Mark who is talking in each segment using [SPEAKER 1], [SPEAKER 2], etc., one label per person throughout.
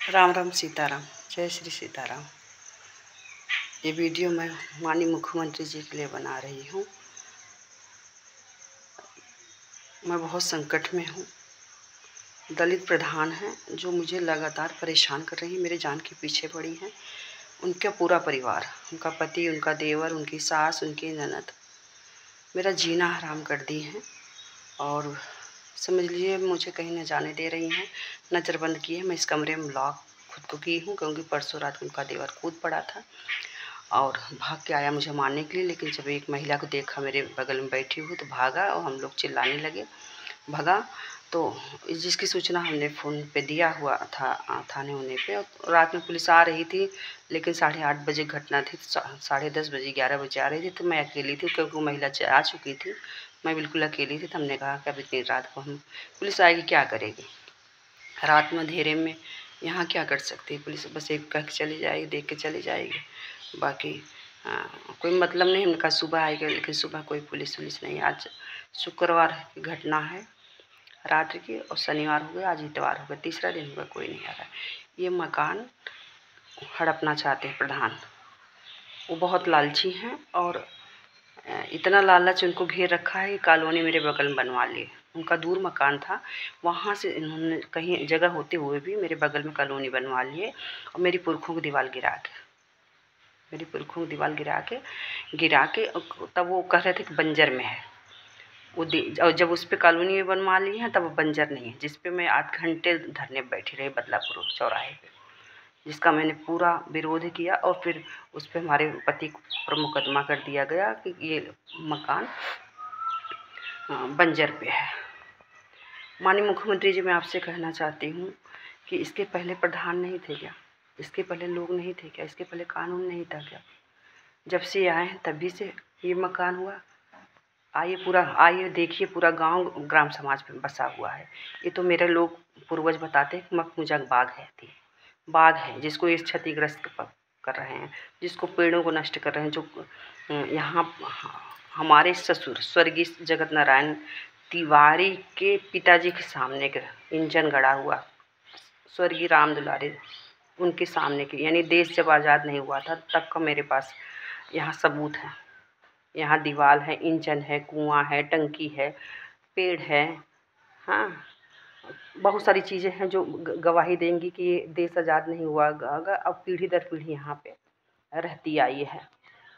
[SPEAKER 1] राम राम सीताराम, जय श्री सीताराम। ये वीडियो मैं माननीय मुख्यमंत्री जी के लिए बना रही हूँ। मैं बहुत संकट में हूँ। दलित प्रधान हैं जो मुझे लगातार परेशान कर रही है, मेरे जान के पीछे पड़ी हैं। उनका पूरा परिवार, उनका पति, उनका देवर, उनकी सास, उनकी ननद मेरा जीना हराम कर दी हैं। और समझ लीजिए मुझे कहीं न जाने दे रही हैं, नज़रबंद की है। मैं इस कमरे में लॉक खुद को की हूँ, क्योंकि परसों रात उनका देवर कूद पड़ा था और भाग के आया मुझे मारने के लिए। लेकिन जब एक महिला को देखा मेरे बगल में बैठी हुई तो भागा और हम लोग चिल्लाने लगे, भगा। तो जिसकी सूचना हमने फ़ोन पे दिया हुआ था थाने होने पे, और रात में पुलिस आ रही थी, लेकिन 8:30 बजे घटना थी, 10:30 बजे 11 बजे आ रही थी। तो मैं अकेली थी, क्योंकि वो महिला आ चुकी थी, मैं बिल्कुल अकेली थी। तो हमने कहा कि अब इतनी रात को हम पुलिस आएगी क्या करेगी, रात में अंधेरे में यहाँ क्या कर सकती है पुलिस, बस एक कह के चली जाएगी, देख के चली जाएगी, बाकी कोई मतलब नहीं। हमने कहा सुबह आएगा, लेकिन सुबह कोई पुलिस वुलिस नहीं। आज शुक्रवार की घटना है रात्रि की, और शनिवार हो गया, आज इतवार हो गया, तीसरा दिन हो गया, कोई नहीं आ रहा है। ये मकान हड़पना चाहते हैं प्रधान। वो बहुत लालची हैं और इतना लालच उनको घेर रखा है कि कॉलोनी मेरे बगल में बनवा लिए। उनका दूर मकान था, वहाँ से इन्होंने कहीं जगह होते हुए भी मेरे बगल में कॉलोनी बनवा लिए और मेरी पुरखों की दीवार गिरा के तब वो कह रहे थे कि बंजर में है वो। और जब उस पर कॉलोनी में बनवा ली है तब वो बंजर नहीं है, जिस पे मैं 8 घंटे धरने पर बैठी रही बदलापुर चौराहे पे, जिसका मैंने पूरा विरोध किया। और फिर उस पर हमारे पति पर मुकदमा कर दिया गया कि ये मकान बंजर पे है। माननीय मुख्यमंत्री जी, मैं आपसे कहना चाहती हूँ कि इसके पहले प्रधान नहीं थे क्या? इसके पहले लोग नहीं थे क्या? इसके पहले कानून नहीं था क्या? जब से आए हैं तभी से ये मकान हुआ। आइए देखिए, पूरा गांव ग्राम समाज पे बसा हुआ है। ये तो मेरे लोग पूर्वज बताते हैं कि मखमुजक बाघ है जिसको ये क्षतिग्रस्त कर रहे हैं, जिसको पेड़ों को नष्ट कर रहे हैं। जो यहाँ हमारे ससुर स्वर्गीय जगत नारायण तिवारी के पिताजी के सामने का इंजन गड़ा हुआ, स्वर्गीय राम दुलारे उनके सामने के, यानी देश जब आज़ाद नहीं हुआ था तब का मेरे पास यहाँ सबूत है। यहाँ दीवार है, इंजन है, कुआं है, टंकी है, पेड़ है, हाँ, बहुत सारी चीज़ें हैं जो गवाही देंगी कि ये देश आज़ाद नहीं हुआ। अगर अब पीढ़ी दर पीढ़ी यहाँ पे रहती आई है।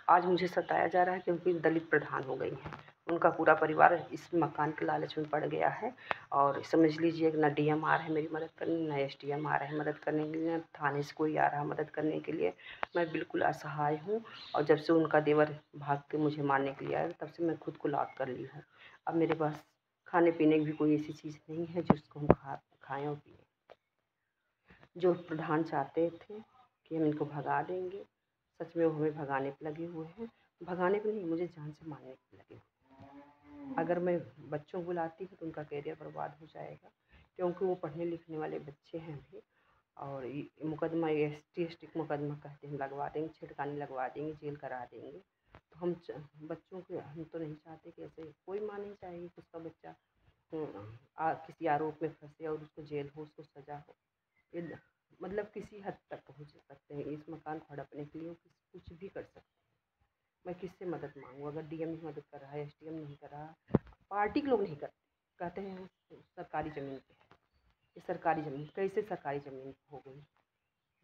[SPEAKER 1] आज मुझे सताया जा रहा है क्योंकि दलित प्रधान हो गई हैं। उनका पूरा परिवार इस मकान के लालच में पड़ गया है। और समझ लीजिए ना डीएम आ रहे हैं मेरी मदद करने, ना एसडीएम आ रहे हैं मदद करने के लिए, थाने से कोई आ रहा है मदद करने के लिए। मैं बिल्कुल असहाय हूँ। और जब से उनका देवर भाग के मुझे मारने के लिए आया तब से मैं खुद को लॉक कर ली हूँ। अब मेरे पास खाने पीने की भी कोई ऐसी चीज़ नहीं है जिसको हम खाएँ और पिएँ। जो प्रधान चाहते थे कि हम इनको भगा देंगे, सच में वो हमें भगाने पे लगे हुए हैं। भगाने पे नहीं, मुझे जान से मारने पे लगे हुए हैं। अगर मैं बच्चों को बुलाती हूँ तो उनका करियर बर्बाद हो जाएगा, क्योंकि वो पढ़ने लिखने वाले बच्चे हैं अभी। और ये मुकदमा ST मुकदमा कहते हैं लगवा देंगे, छिड़कानी लगवा देंगे, जेल करा देंगे। तो हम बच्चों के हम तो नहीं चाहते कि ऐसे कोई माँ नहीं चाहेगी कि उसका बच्चा किसी आरोप में फंसे और उसको जेल हो, उसको सज़ा हो। ये मतलब किसी हद तक पहुँच सकते हैं। इस मकान को हड़पने के लिए कुछ भी कर सकते हैं। मैं किससे मदद मांगूँ? अगर डीएम नहीं मदद कर रहा है, SDM नहीं कर रहा, पार्टी के लोग नहीं करते, कहते हैं सरकारी ज़मीन पे है। ये सरकारी ज़मीन कैसे सरकारी ज़मीन हो गई?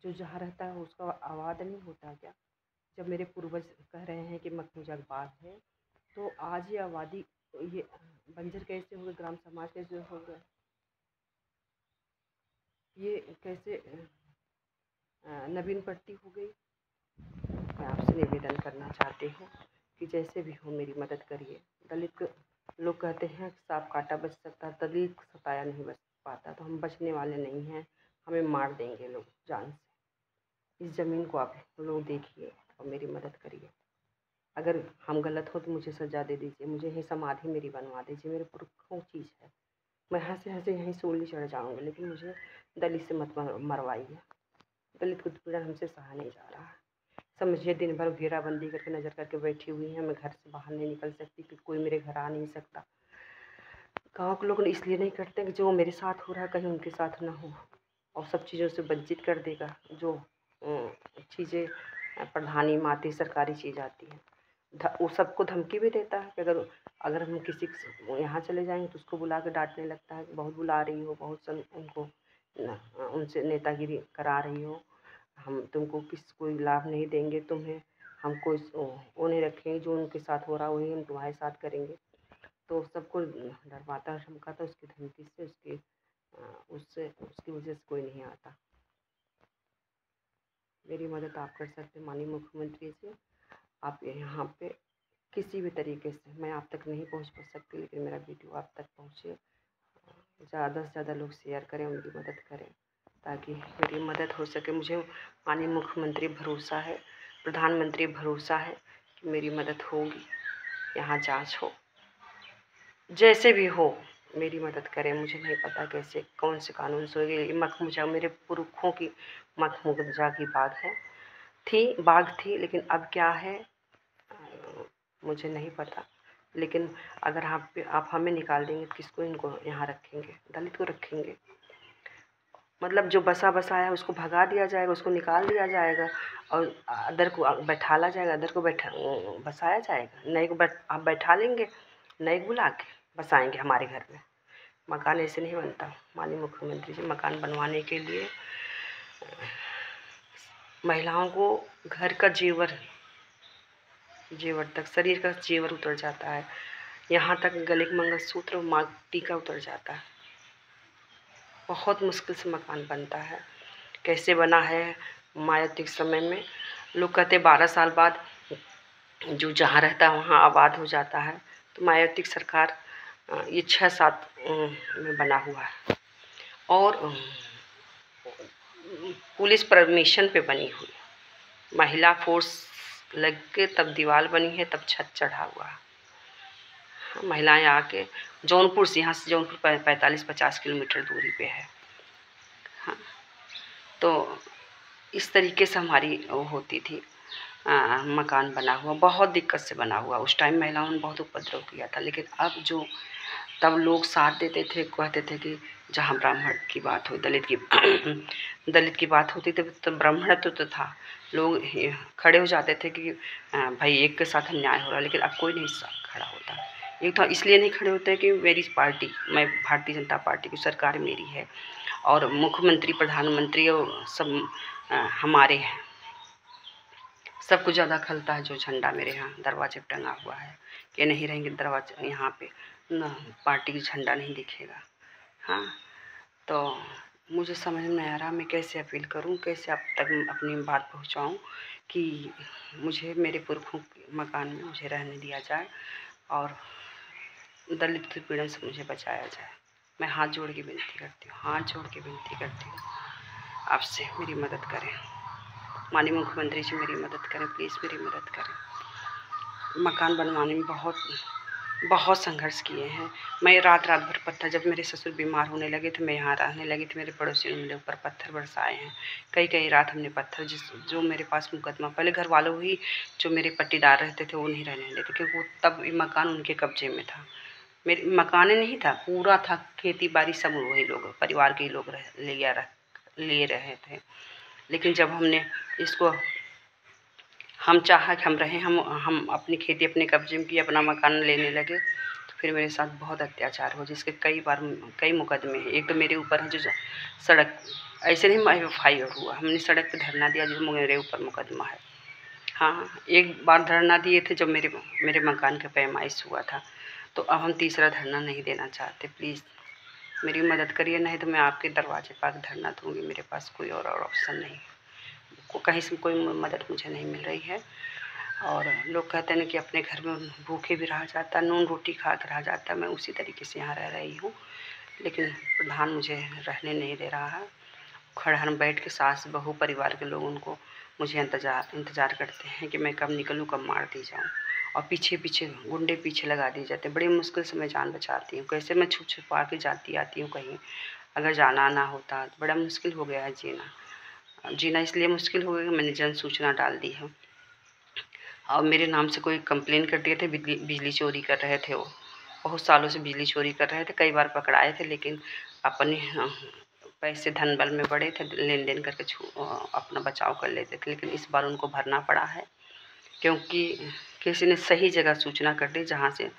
[SPEAKER 1] जो जहाँ रहता है उसका आवाज़ नहीं होता क्या? जब मेरे पूर्वज कह रहे हैं कि मखमुजक बाग है, तो आज ये आबादी ये बंजर कैसे हो गए? ग्राम समाज कैसे हो गए? ये कैसे नवीन पट्टी हो गई? मैं आपसे निवेदन करना चाहती हूँ कि जैसे भी हो मेरी मदद करिए। दलित लोग कहते हैं सांप काटा बच सकता, दलित सताया नहीं बच पाता। तो हम बचने वाले नहीं हैं, हमें मार देंगे लोग जान से। इस ज़मीन को आप लोग देखिए और मेरी मदद करिए। अगर हम गलत हो तो मुझे सज़ा दे दीजिए, मुझे यही समाधि मेरी बनवा दीजिए। मेरे पुरखों चीज़ है, मैं हँसे हँसे यहीं सूली चढ़ जाऊँगी, लेकिन मुझे दलित से मत मरवाइए। दलित उत्पीड़न हमसे सहा नहीं जा रहा है। समझिए दिन भर घेराबंदी करके नज़र करके बैठी हुई हैं। मैं घर से बाहर नहीं निकल सकती कि कोई मेरे घर आ नहीं सकता। गाँव के लोग इसलिए नहीं करते कि जो मेरे साथ हो रहा है कहीं उनके साथ ना हो। और सब चीज़ों से वंचित कर देगा। जो चीज़ें प्रधानी माती सरकारी चीज़ आती है, वो सबको धमकी भी देता है कि अगर हम किसी यहाँ चले जाएंगे तो उसको बुला के डांटने लगता है कि बहुत बुला रही हो, बहुत उनको उनसे नेतागिरी करा रही हो, हम तुमको कोई लाभ नहीं देंगे, तुम्हें हम कोई वो नहीं रखेंगे, जो उनके साथ हो रहा है वही हम तुम्हारे साथ करेंगे। तो सबको डरवाता धमकाता, उसकी धमकी से उसकी वजह से कोई नहीं आता। मेरी मदद आप कर सकते हैं माननीय मुख्यमंत्री से। आप यहाँ पे किसी भी तरीके से, मैं आप तक नहीं पहुँच सकती, लेकिन मेरा वीडियो आप तक पहुँचे, ज़्यादा से ज़्यादा लोग शेयर करें, मेरी मदद करें ताकि मेरी मदद हो सके। मुझे माननीय मुख्यमंत्री भरोसा है, प्रधानमंत्री भरोसा है कि मेरी मदद होगी। यहाँ जांच हो, जैसे भी हो मेरी मदद करें। मुझे नहीं पता कैसे कौन से कानून से होगी। ये मखमुजा मेरे पुरखों की मखमुजा की बाग थी, लेकिन अब क्या है मुझे नहीं पता। लेकिन अगर आप हमें निकाल देंगे तो किसको इनको यहाँ रखेंगे? दलित को रखेंगे। मतलब जो बसा बसाया है उसको भगा दिया जाएगा, उसको निकाल दिया जाएगा और अदर को बैठाला जाएगा, अदर को बसाया जाएगा। नए को आप बैठा लेंगे, नए को बुला के बसाएंगे हमारे घर में। मकान ऐसे नहीं बनता। माननीय मुख्यमंत्री जी, मकान बनवाने के लिए महिलाओं को घर का जेवर तक, शरीर का जेवर उतर जाता है, यहाँ तक गले के मंगलसूत्र और मांग टीका उतर जाता है। बहुत मुश्किल से मकान बनता है। कैसे बना है? मायावती के समय में लोग कहते 12 साल बाद जो जहाँ रहता है वहाँ आबाद हो जाता है। तो मायावती की सरकार ये 6-7 में बना हुआ है और पुलिस परमिशन पे बनी हुई, महिला फोर्स लग के तब दीवार बनी है, तब छत चढ़ा हुआ है। महिलाएं आके जौनपुर से, यहाँ से जौनपुर 45-50 किलोमीटर दूरी पे है। हाँ, तो इस तरीके से हमारी वो होती थी। मकान बना हुआ बहुत दिक्कत से बना हुआ। उस टाइम महिलाओं ने बहुत उपद्रव किया था, लेकिन अब तब लोग साथ देते थे, कहते थे कि जहाँ ब्राह्मण की बात हो, दलित की बात होती थी तो ब्राह्मण तो था, लोग खड़े हो जाते थे कि भाई एक के साथ अन्याय हो रहा है। लेकिन अब कोई नहीं खड़ा होता। एक तो इसलिए नहीं खड़े होते कि मेरी पार्टी, मैं भारतीय जनता पार्टी की सरकार मेरी है और मुख्यमंत्री प्रधानमंत्री और सब हमारे हैं। सबको ज़्यादा खलता है जो झंडा मेरे यहाँ दरवाजे पर टंगा हुआ है कि नहीं रहेंगे दरवाजे, यहाँ पे न पार्टी का झंडा नहीं दिखेगा। हाँ, तो मुझे समझ में नहीं आ रहा मैं कैसे अपील करूं, कैसे आप तक अपनी बात पहुंचाऊं कि मुझे मेरे पुरखों के मकान में मुझे रहने दिया जाए और दलित पीड़न से मुझे बचाया जाए। मैं हाथ जोड़ के विनती करती हूँ, हाथ जोड़ के विनती करती हूँ आपसे, मेरी मदद करें। माननीय मुख्यमंत्री जी मेरी मदद करें, प्लीज़ मेरी मदद करें। मकान बनवाने में बहुत संघर्ष किए हैं। मैं रात भर पत्थर, जब मेरे ससुर बीमार होने लगे थे, मैं यहाँ रहने लगी थी, मेरे पड़ोसियों ने मेरे ऊपर पत्थर बरसाए हैं। कई रात हमने पत्थर, जो मेरे पास मुकदमा, पहले घर वालों ही जो मेरे पट्टीदार रहते थे वो नहीं रहने देते, क्योंकि वो तब मकान उनके कब्जे में था। मेरे मकान नहीं था, पूरा था, खेती बाड़ी सब वही लोग, परिवार के ही लोग ले रहे थे। लेकिन जब हमने इसको हम चाहा कि हम रहें, हम अपनी खेती अपने कब्जे में की, अपना मकान लेने लगे, तो फिर मेरे साथ बहुत अत्याचार हो, जिसके कई मुकदमे हैं। एक तो मेरे ऊपर है जो सड़क, ऐसे नहीं FIR हुआ, हमने सड़क पे धरना दिया जो मेरे ऊपर मुकदमा है। हाँ, एक बार धरना दिए थे जब मेरे मकान का पैमाइश हुआ था। तो अब हम तीसरा धरना नहीं देना चाहते। प्लीज़ मेरी मदद करिए, नहीं तो मैं आपके दरवाजे पर धरना दूँगी। मेरे पास कोई और ऑप्शन नहीं है, कहीं से कोई मदद मुझे नहीं मिल रही है। और लोग कहते हैं कि अपने घर में भूखे भी रहा जाता, नून रोटी खा के रहा जाता। मैं उसी तरीके से यहाँ रह रही हूँ, लेकिन प्रधान मुझे रहने नहीं दे रहा है। खड़हर में बैठ के सास बहू परिवार के लोग उनको मुझे इंतज़ार करते हैं कि मैं कब निकलूँ, कब मार दी जाऊँ। और पीछे गुंडे पीछे लगा दिए जाते हैं। बड़ी मुश्किल से मैं जान बचाती हूँ, कैसे मैं छुपा के जाती आती हूँ कहीं, अगर जाना आना होता तो बड़ा मुश्किल हो गया है जीना। इसलिए मुश्किल हो गया कि मैंने जन सूचना डाल दी है। और मेरे नाम से कोई कंप्लेन कर दिए थे, बिजली चोरी कर रहे थे, वो बहुत सालों से बिजली चोरी कर रहे थे, कई बार पकड़ाए थे, लेकिन अपने पैसे धन बल में बड़े थे, लेन देन करके अपना बचाव कर लेते थे, लेकिन इस बार उनको भरना पड़ा है क्योंकि किसी ने सही जगह सूचना कर दी, जहाँ से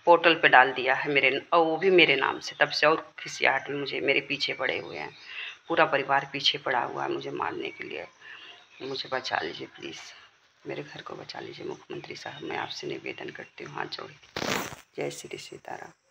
[SPEAKER 1] पोर्टल पे डाल दिया है मेरे, और वो भी मेरे नाम से। तब से और खिसियाहट में मुझे, मेरे पीछे पड़े हुए हैं, पूरा परिवार पीछे पड़ा हुआ है मुझे मारने के लिए। मुझे बचा लीजिए प्लीज़, मेरे घर को बचा लीजिए मुख्यमंत्री साहब, मैं आपसे निवेदन करती हूँ हाथ जोड़ के। जय श्री सीताराम।